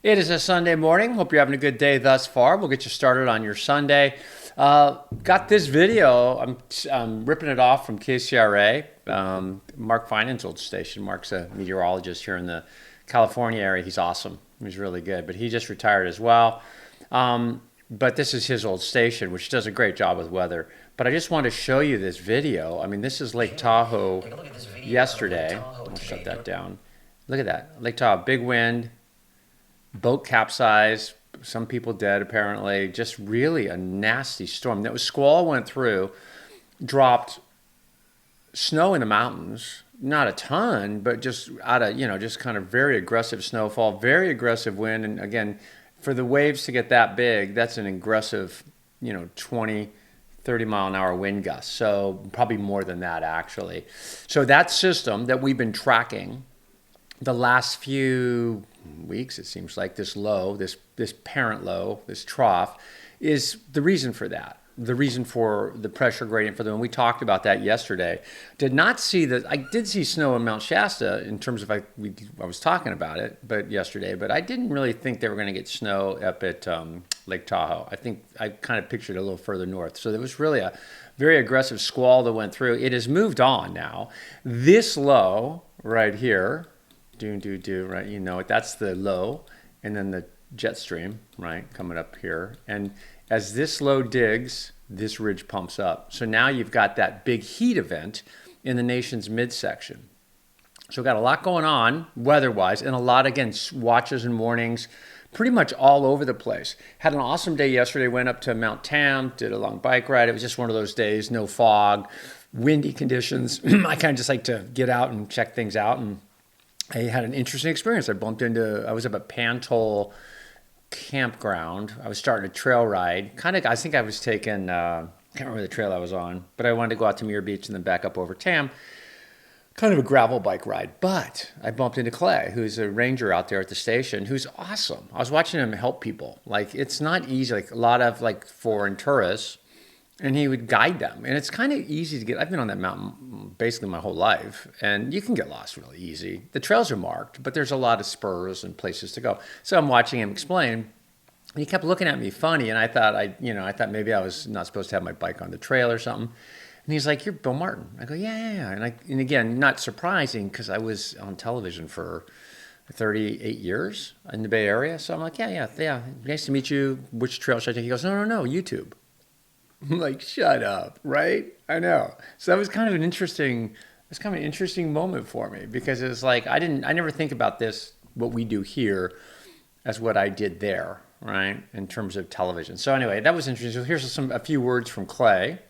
It is a Sunday morning. Hope you're having a good day thus far. We'll get you started on your Sunday. Got this video. I'm ripping it off from KCRA, Mark Finan's old station. Mark's a meteorologist here in the California area. He's awesome. He's really good, but he just retired as well. But this is his old station, which does a great job with weather. But I just wanted to show you this video. I mean, this is Lake Tahoe yesterday. I'll shut that down. Look at that. Lake Tahoe, big wind. Boat capsized, some people dead apparently, just really a nasty storm. That was squall went through, dropped snow in the mountains, not a ton, but just out of, just kind of very aggressive snowfall, very aggressive wind. And again, for the waves to get that big, that's an aggressive, 20, 30 mile an hour wind gust. So probably more than that actually. So that system that we've been tracking the last few weeks, it seems like this low, this parent low, this trough, is the reason for that. The reason for the pressure gradient for them. And we talked about that yesterday. Did not see that. I did see snow in Mount Shasta in terms of I was talking about it, but yesterday. But I didn't really think they were going to get snow up at Lake Tahoe. I think I kind of pictured it a little further north. So there was really a very aggressive squall that went through. It has moved on now. This low right here. Right, that's the low, and then the jet stream, right, coming up here. And as this low digs, this ridge pumps up. So now you've got that big heat event in the nation's midsection. So we've got a lot going on weather-wise, and a lot, again, watches and warnings, pretty much all over the place. Had an awesome day yesterday, went up to Mount Tam, did a long bike ride. It was just one of those days, no fog, windy conditions. I kind of just like to get out and check things out, and I had an interesting experience. I was up at Pantole campground. I was starting a trail ride. I think I was taking, I can't remember the trail I was on, but I wanted to go out to Muir Beach and then back up over Tam. Kind of a gravel bike ride. But I bumped into Clay, who's a ranger out there at the station, who's awesome. I was watching him help people. Like, it's not easy. Like, a lot of, foreign tourists, and he would guide them. And it's kind of easy to get. I've been on that mountain basically my whole life, and you can get lost really easy. The trails are marked, but there's a lot of spurs and places to go. So I'm watching him explain, and he kept looking at me funny, and I thought maybe I was not supposed to have my bike on the trail or something. And he's like, "You're Bill Martin." I go, "Yeah." And again, not surprising because I was on television for 38 years in the Bay Area. So I'm like, yeah. Nice to meet you. Which trail should I take? He goes, No, YouTube. I'm like, shut up, right? I know. So that was kind of an interesting moment for me because it was like I never think about this, what we do here, as what I did there, right? In terms of television. So anyway, that was interesting. So here's a few words from Clay.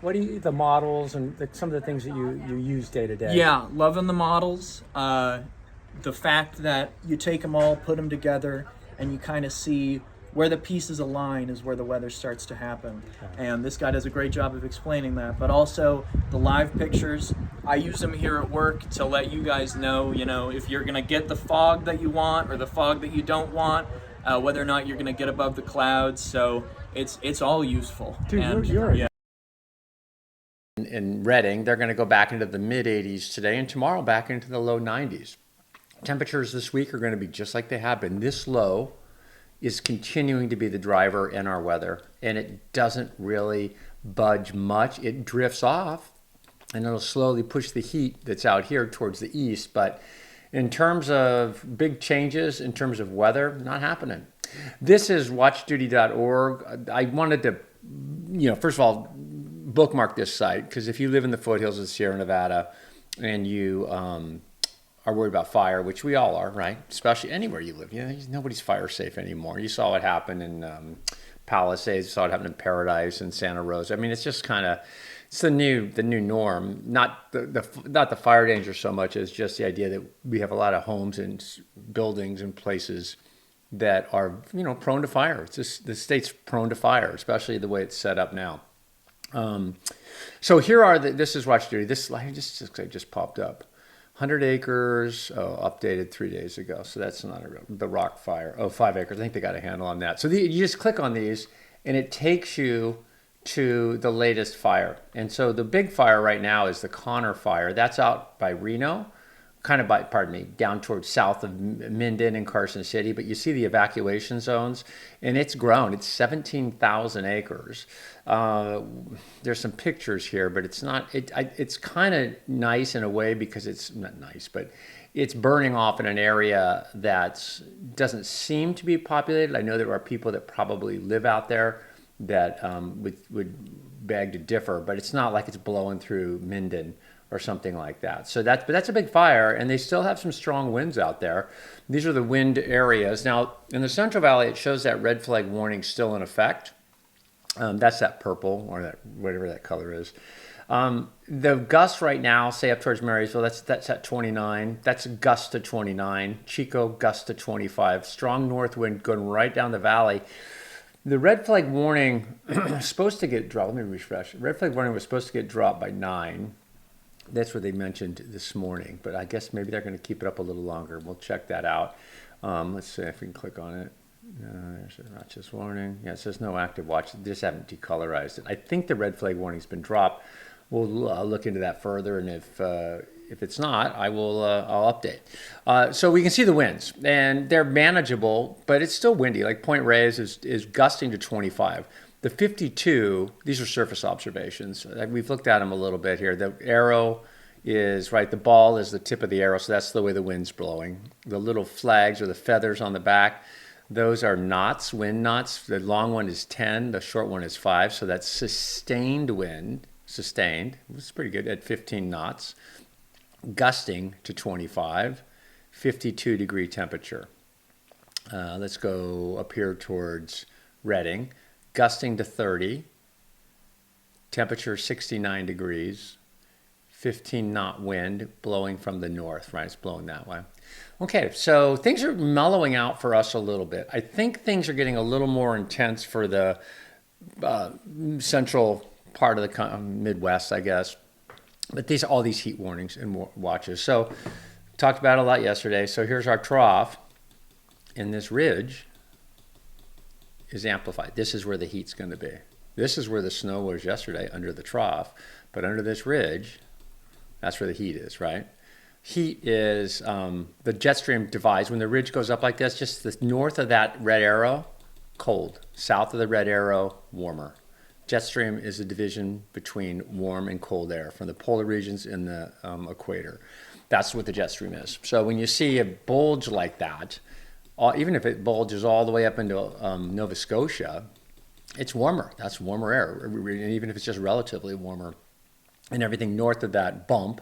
What do you, the models and some of the things that you use day to day? Yeah, loving the models. The fact that you take them all, put them together, and you kind of see where the pieces align is where the weather starts to happen. And this guy does a great job of explaining that. But also the live pictures, I use them here at work to let you guys know, if you're gonna get the fog that you want or the fog that you don't want, whether or not you're gonna get above the clouds. So it's all useful. Dude, and, you're yeah. In Redding, they're going to go back into the mid 80s today, and tomorrow back into the low 90s. Temperatures this week are going to be just like they have been. This low is continuing to be the driver in our weather, and it doesn't really budge much. It drifts off, and it'll slowly push the heat that's out here towards the east. But in terms of big changes, in terms of weather, not happening. This is WatchDuty.org. I wanted to, first of all, bookmark this site because if you live in the foothills of Sierra Nevada and you are worried about fire, which we all are, right? Especially anywhere you live. Nobody's fire safe anymore. You saw what happened in Palisades. You saw what happened in Paradise and Santa Rosa. I mean, it's just kind of it's the new norm. Not the fire danger so much as just the idea that we have a lot of homes and buildings and places that are prone to fire. It's just the state's prone to fire, especially the way it's set up now. So here are this is WatchDuty. This just popped up. 100 acres, updated 3 days ago. So that's not the rock fire. 5 acres. I think they got a handle on that. So you just click on these and it takes you to the latest fire. And so the big fire right now is the Connor fire. That's out by Reno. kind of by, pardon me, down towards south of Minden and Carson City, but you see the evacuation zones, and it's grown. It's 17,000 acres. There's some pictures here, but it's not. It's kind of nice in a way because it's not nice, but it's burning off in an area that doesn't seem to be populated. I know there are people that probably live out there that would beg to differ, but it's not like it's blowing through Minden or something like that. So but that's a big fire, and they still have some strong winds out there. These are the wind areas. Now, in the Central Valley, it shows that red flag warning still in effect. That's that purple, or that whatever that color is. The gusts right now, say up towards Marysville, that's at 29. That's gust to 29. Chico, gust to 25. Strong north wind going right down the valley. The red flag warning is supposed to get dropped. Let me refresh. Red flag warning was supposed to get dropped by 9. That's what they mentioned this morning, but I guess maybe they're going to keep it up a little longer. We'll check that out. Let's see if we can click on it. There's a watches warning. Yeah, it says no active watch. They just haven't decolorized it. I think the red flag warning's been dropped. We'll look into that further, and if it's not, I'll update. So we can see the winds, and they're manageable, but it's still windy. Like Point Reyes is gusting to 25. The 52, these are surface observations. We've looked at them a little bit here. The arrow is, right, the ball is the tip of the arrow, so that's the way the wind's blowing. The little flags or the feathers on the back, those are knots, wind knots. The long one is 10, the short one is 5, so that's sustained wind, sustained. It's pretty good at 15 knots. Gusting to 25, 52 degree temperature. Let's go up here towards Redding. Gusting to 30, temperature 69 degrees, 15 knot wind blowing from the north, right? It's blowing that way. Okay, so things are mellowing out for us a little bit. I think things are getting a little more intense for the central part of the Midwest, I guess. But all these heat warnings and watches. So talked about it a lot yesterday. So here's our trough, and this ridge is amplified. This is where the heat's going to be. This is where the snow was yesterday under the trough, but under this ridge, that's where the heat is, right? Heat is the jet stream divides. When the ridge goes up like this, just the north of that red arrow, cold. South of the red arrow, warmer. Jet stream is a division between warm and cold air from the polar regions and the equator. That's what the jet stream is. So when you see a bulge like that, even if it bulges all the way up into Nova Scotia, it's warmer. That's warmer air, and even if it's just relatively warmer. And everything north of that bump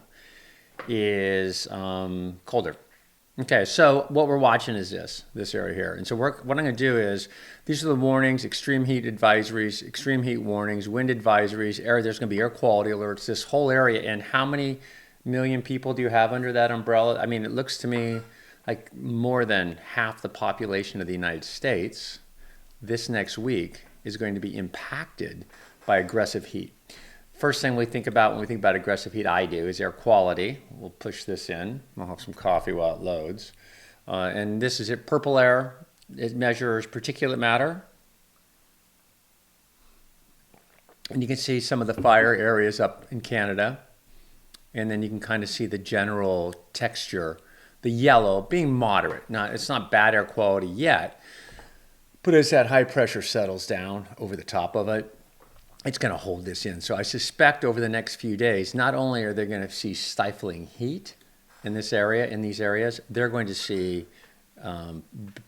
is colder. Okay, so what we're watching is this area here. And so what I'm going to do is, these are the warnings: extreme heat advisories, extreme heat warnings, wind advisories, there's going to be air quality alerts, this whole area. And how many million people do you have under that umbrella? I mean, it looks to me like more than half the population of the United States this next week is going to be impacted by aggressive heat. First thing we think about when we think about aggressive heat, I do, is air quality. We'll push this in. I'll have some coffee while it loads. And this is it, purple air. It measures particulate matter. And you can see some of the fire areas up in Canada. And then you can kind of see the general texture. The yellow being moderate. It's not bad air quality yet, but as that high pressure settles down over the top of it, it's going to hold this in. So I suspect over the next few days, not only are they going to see stifling heat in this area, in these areas, they're going to see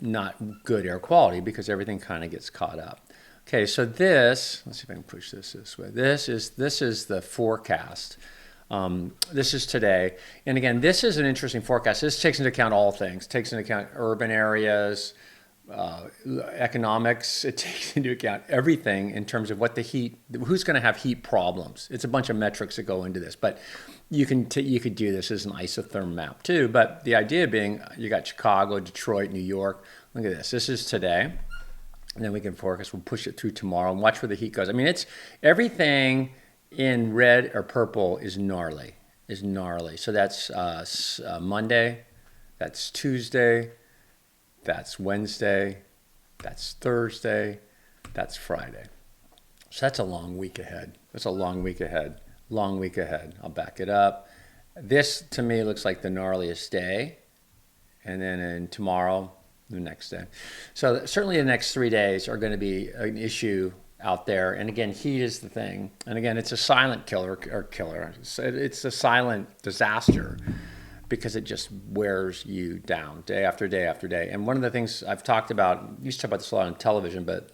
not good air quality because everything kind of gets caught up. Okay, so let's see if I can push this way. This is the forecast. This is today. And again, this is an interesting forecast. This takes into account all things. Takes into account urban areas, economics. It takes into account everything in terms of who's going to have heat problems. It's a bunch of metrics that go into this, but you could do this as an isotherm map too. But the idea being, you got Chicago, Detroit, New York. Look at this. This is today. And then we can forecast. We'll push it through tomorrow and watch where the heat goes. I mean, it's everything in red or purple is gnarly. So that's Monday. That's Tuesday. That's Wednesday. That's Thursday. That's Friday. So that's a long week ahead. Long week ahead. I'll back it up. This to me looks like the gnarliest day, and then in tomorrow, the next day. So certainly the next 3 days are going to be an issue out there. And again, heat is the thing. And again, it's a silent killer or killer. It's a silent disaster because it just wears you down day after day after day. And one of the things I've talked about, used to talk about this a lot on television, but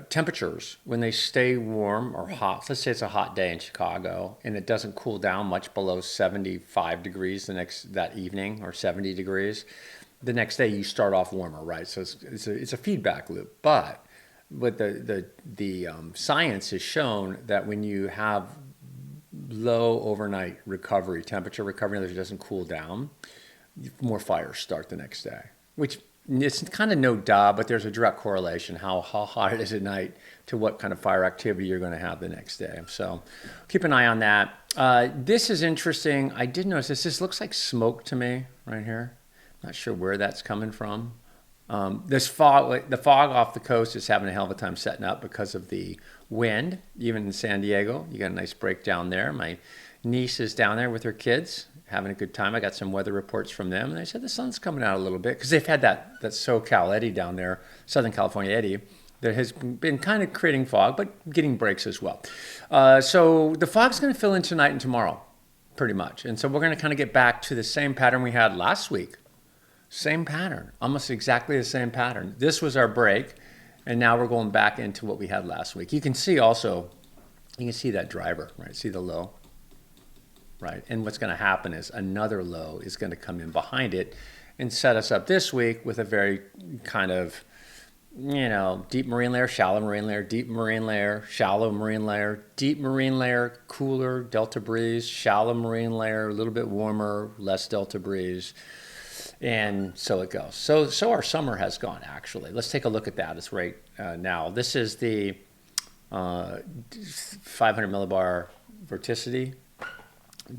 temperatures, when they stay warm or hot, let's say it's a hot day in Chicago and it doesn't cool down much below 75 degrees that evening, or 70 degrees, the next day you start off warmer, right? So it's a feedback loop. But the science has shown that when you have low overnight recovery, temperature recovery, that it doesn't cool down, more fires start the next day, which it's kind of no duh, but there's a direct correlation how hot it is at night to what kind of fire activity you're going to have the next day. So keep an eye on that. This is interesting. I did notice this. This looks like smoke to me right here. Not sure where that's coming from. This fog, the fog off the coast is having a hell of a time setting up because of the wind. Even in San Diego, you got a nice breakdown there. My niece is down there with her kids, having a good time. I got some weather reports from them, and they said the sun's coming out a little bit because they've had that SoCal eddy down there, Southern California eddy, that has been kind of creating fog, but getting breaks as well. So the fog's going to fill in tonight and tomorrow, pretty much. And so we're going to kind of get back to the same pattern we had last week. Same pattern, almost exactly the same pattern. This was our break, and now we're going back into what we had last week. You can see also, you can see that driver, right? See the low? Right, and what's going to happen is another low is going to come in behind it and set us up this week with a very kind of, deep marine layer, shallow marine layer, deep marine layer, shallow marine layer, deep marine layer, cooler delta breeze, shallow marine layer, a little bit warmer, less delta breeze, and so it goes. So our summer has gone, actually. Let's take a look at that. It's right now. This is the 500 millibar Vorticity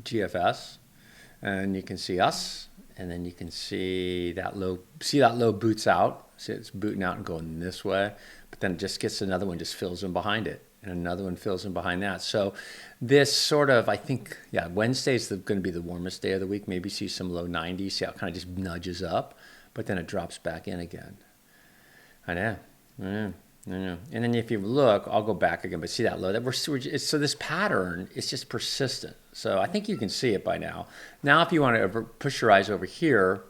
GFS, and you can see us, and then you can see that low. See that low boots out. See it's booting out and going this way, but then it just gets another one, just fills in behind it, and another one fills in behind that. So this sort of, I think, Wednesday's going to be the warmest day of the week. Maybe see some low 90s. See how it kind of just nudges up, but then it drops back in again. I know. And then if you look, I'll go back again, but see that low. So this pattern is just persistent. So I think you can see it by now. Now, if you want to push your eyes over here,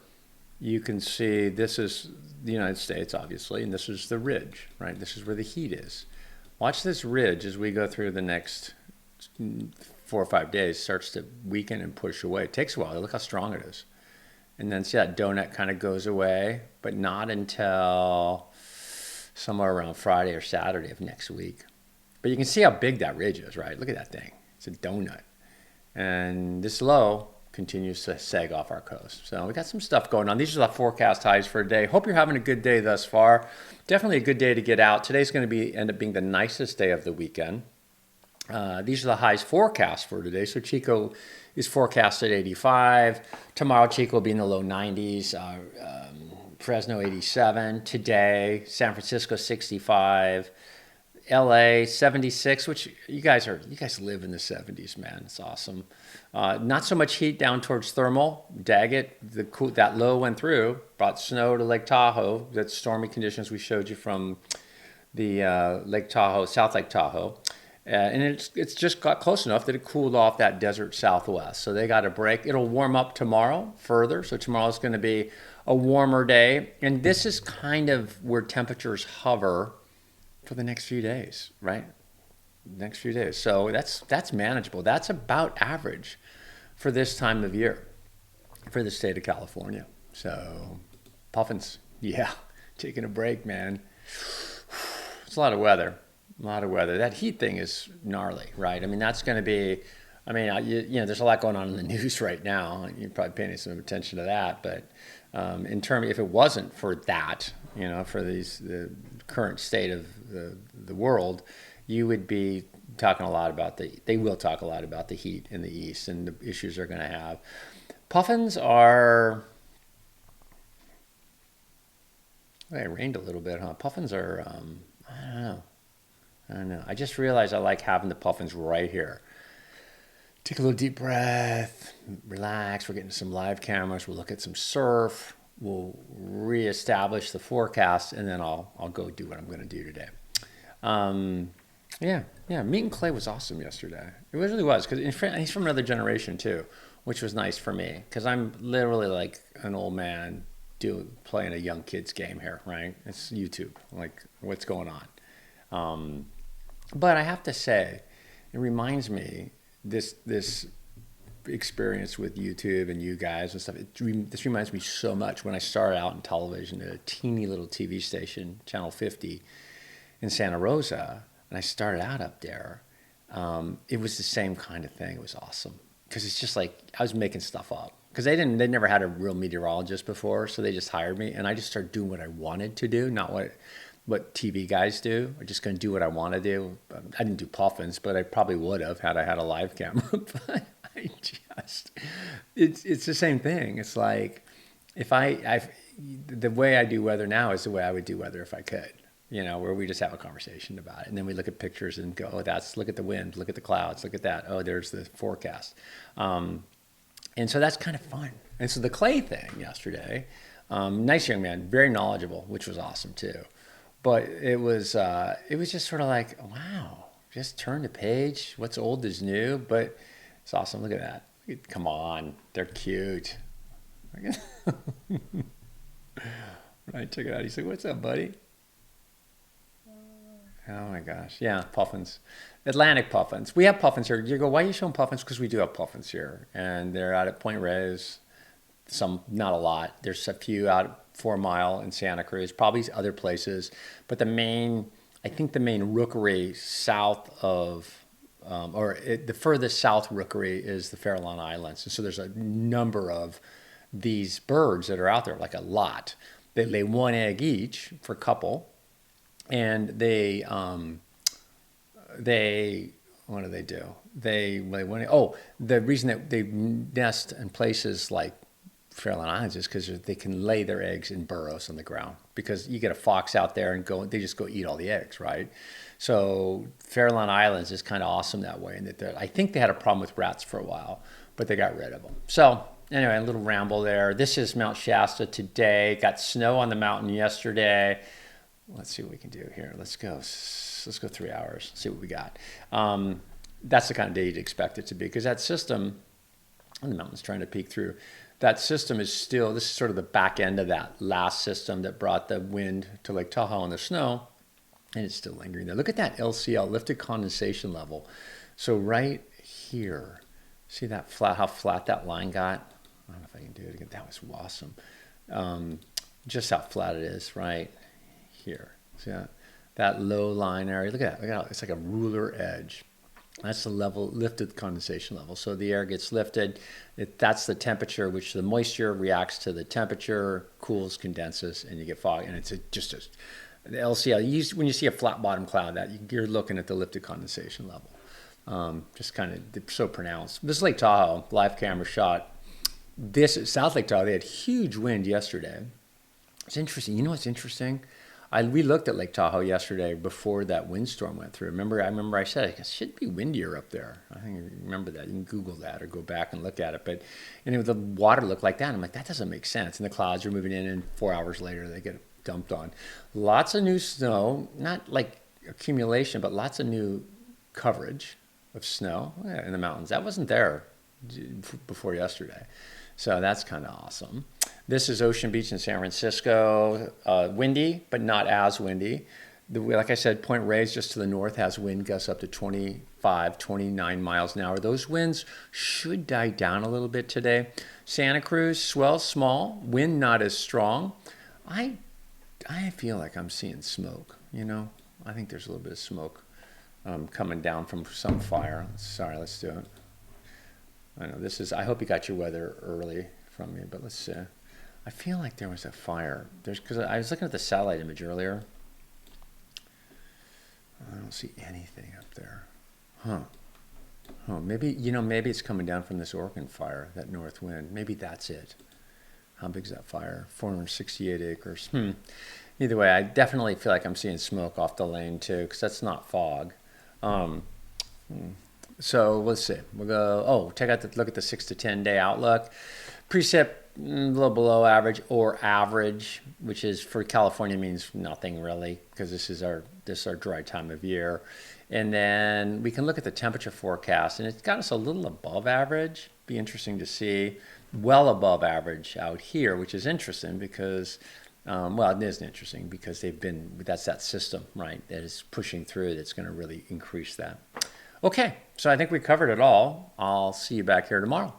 you can see this is the United States, obviously, and this is the ridge, right? This is where the heat is. Watch this ridge as we go through the next 4 or 5 days, starts to weaken and push away. It takes a while. Look how strong it is. And then see that donut kind of goes away, but not until somewhere around Friday or Saturday of next week. But you can see how big that ridge is, right? Look at that thing. It's a donut. And this low continues to sag off our coast. So we got some stuff going on. These are the forecast highs for a day. Hope you're having a good day thus far. Definitely a good day to get out. Today's going to end up being the nicest day of the weekend. These are the highs forecast for today. So Chico is forecast at 85. Tomorrow, Chico will be in the low 90s. Fresno 87. Today, San Francisco 65. LA 76, which you guys live in the 70s, man. It's awesome. Not so much heat down towards thermal. Daggett, that low went through, brought snow to Lake Tahoe. That's stormy conditions we showed you from the Lake Tahoe, South Lake Tahoe. And it's just got close enough that it cooled off that desert southwest. So they got a break. It'll warm up tomorrow further. So tomorrow's going to be a warmer day. And this is kind of where temperatures hover for the next few days, right? Next few days. So that's manageable. That's about average for this time of year for the state of California. So Puffins, taking a break, man. It's a lot of weather. A lot of weather. That heat thing is gnarly, right? I mean, that's going to be, there's a lot going on in the news right now. You're probably paying some attention to that. But if it wasn't for that, for the current state of the world, you would be talking a lot about they will talk a lot about the heat in the east and the issues they're going to have. Puffins are, it rained a little bit, huh? Puffins are, I don't know. I just realized I like having the puffins right here. Take a little deep breath, relax. We're getting some live cameras. We'll look at some surf. We'll reestablish the forecast, and then I'll go do what I'm going to do today. Yeah. Meeting Clay was awesome yesterday. It really was, because he's from another generation too, which was nice for me, because I'm literally like an old man playing a young kid's game here, right? It's YouTube, like what's going on. But I have to say, it reminds me this experience with YouTube and you guys and stuff. This reminds me so much when I started out in television at a teeny little TV station, Channel 50 in Santa Rosa, and I started out up there. It was the same kind of thing. It was awesome because it's just like I was making stuff up because they never had a real meteorologist before, so they just hired me, and I just started doing what I wanted to do, not what TV guys do. I'm just going to do what I want to do. I didn't do Puffins, but I probably would have had I had a live camera. But it's the same thing. It's like the way I do weather now is the way I would do weather if I could. Where we just have a conversation about it, and then we look at pictures and go, oh, look at the wind, look at the clouds, look at that. Oh, there's the forecast. And so that's kind of fun. And so the Clay thing yesterday, nice young man, very knowledgeable, which was awesome too. But it was just sort of like, wow, just turn the page. What's old is new, but it's awesome. Look at that. Come on, they're cute. Right, check it out. He's like, what's up, buddy? Oh my gosh. Yeah, Puffins. Atlantic Puffins. We have Puffins here. You go, why are you showing Puffins? Because we do have Puffins here. And they're out at Point Reyes. Some, not a lot. There's a few out at 4 Mile in Santa Cruz, probably other places. But I think the main rookery south of, the furthest south rookery is the Farallon Islands. And so there's a number of these birds that are out there, like a lot. They lay 1 egg each for a couple. And they what do they do? The reason that they nest in places like Farallon Islands is because they can lay their eggs in burrows on the ground, because you get a fox out there and they just go eat all the eggs, right? So Farallon Islands is kind of awesome that way. And I think they had a problem with rats for a while, but they got rid of them. So anyway, a little ramble there. This is Mount Shasta today. Got snow on the mountain yesterday. Let's see what we can do here. Let's go 3 hours. See what we got. That's the kind of day you'd expect it to be, because that system, and the mountain's trying to peek through, that system is still, this is sort of the back end of that last system that brought the wind to Lake Tahoe and the snow, and it's still lingering there. Look at that LCL, lifted condensation level. So right here, see that how flat that line got? I don't know if I can do it again. That was awesome. Just how flat it is, right? Here, see that low line area. Look at that. It's like a ruler edge. That's the level, lifted condensation level. So the air gets lifted. That's the temperature, which the moisture reacts to the temperature, cools, condenses, and you get fog. And it's the LCL. When you see a flat bottom cloud, you're looking at the lifted condensation level. Just kind of so pronounced. This is Lake Tahoe, live camera shot. This is South Lake Tahoe. They had huge wind yesterday. It's interesting. You know what's interesting? We looked at Lake Tahoe yesterday before that windstorm went through. I remember I said it should be windier up there. I think you remember that. You can Google that or go back and look at it. But the water looked like that. I'm like, that doesn't make sense. And the clouds are moving in, and 4 hours later they get dumped on. Lots of new snow, not like accumulation, but lots of new coverage of snow in the mountains. That wasn't there before yesterday. So that's kind of awesome. This is Ocean Beach in San Francisco. Windy, but not as windy. Like I said, Point Reyes just to the north has wind gusts up to 25, 29 miles an hour. Those winds should die down a little bit today. Santa Cruz, swell small, wind not as strong. I feel like I'm seeing smoke, I think there's a little bit of smoke coming down from some fire. Sorry, let's do it. I know I hope you got your weather early from me, but let's see. I feel like there was a fire. Because I was looking at the satellite image earlier. I don't see anything up there. Maybe it's coming down from this Oregon fire, that north wind. Maybe that's it. How big is that fire? 468 acres. Either way, I definitely feel like I'm seeing smoke off the lane too, because that's not fog. So let's see. We'll go. Oh, look at the 6 to 10 day outlook. Precip a little below average or average, which is for California means nothing really because this is our dry time of year. And then we can look at the temperature forecast, and it's got us a little above average. Be interesting to see. Well above average out here, which is interesting because, well, it isn't interesting because that's that system, right, that is pushing through that's going to really increase that. Okay, so I think we covered it all. I'll see you back here tomorrow.